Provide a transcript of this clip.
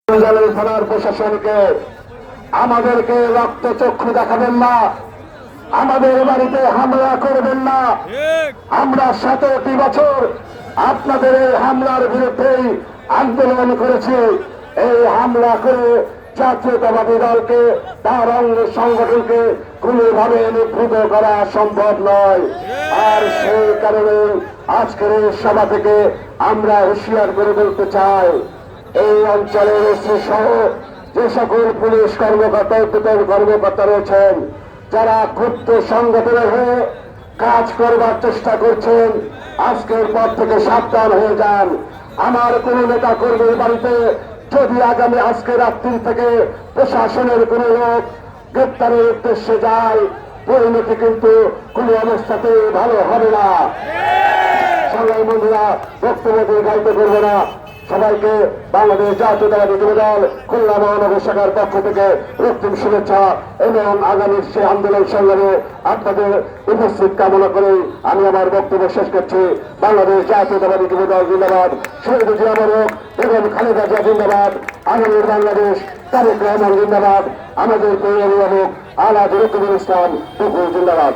থানার প্রশাসনকে আমাদেরকে রক্তচক্ষু দেখাবেন না, আমাদের বাড়িতে হামলা করবেন না। আমরা 17টি বছর আপনাদের এই হামলার বিরুদ্ধেই আন্দোলন করেছি। এই হামলা করে জাতীয়তাবাদী দলকে, তার অঙ্গ সংগঠনকে কোনোভাবে নিবৃত করা সম্ভব নয়। আর সেই কারণে আজকের এই সভা থেকে আমরা হুঁশিয়ার করে বলতে চাই, এই অঞ্চলের এসি সহ যে সকল পুলিশ কর্মকর্তা কর্মকর্তা রয়েছেন, যারা ক্ষুদ্র সংগঠনের হয়ে কাজ করবার চেষ্টা করছেন, আজকের পর থেকে সাবধান হয়ে যান। আমার কোন নেতা কর্মীর বাড়িতে যদি আগামী আজকে রাত্রি থেকে প্রশাসনের কোন লোক গ্রেপ্তারের উদ্দেশ্যে যায়, পরিণতি কিন্তু কোন অবস্থাতে ভালো হবে না। সংগ্রামী বন্ধুরা, বক্তব্য দীর্ঘায়িত করবো না। সবাইকে বাংলাদেশ জাতীয়তাবাদী যুবদল খুলনা মহানগর শাখার পক্ষ থেকে রক্তিম শুভেচ্ছা এবং আগামী সে আন্দোলন সংগ্রামে আপনাদের উপস্থিত কামনা করে আমি আমার বক্তব্য শেষ করছি। বাংলাদেশ জাতীয়তাবাদী যুবদল জিন্দাবাদ, শহীদ জিয়া মোরক, বেগম খালেদা জিয়া জিন্দাবাদ, আগামীর বাংলাদেশ তারেক রহমান জিন্দাবাদ, আমাদের প্রিয় অভিভাবক আলহাজ রকিবুল ইসলাম টুকু জিন্দাবাদ।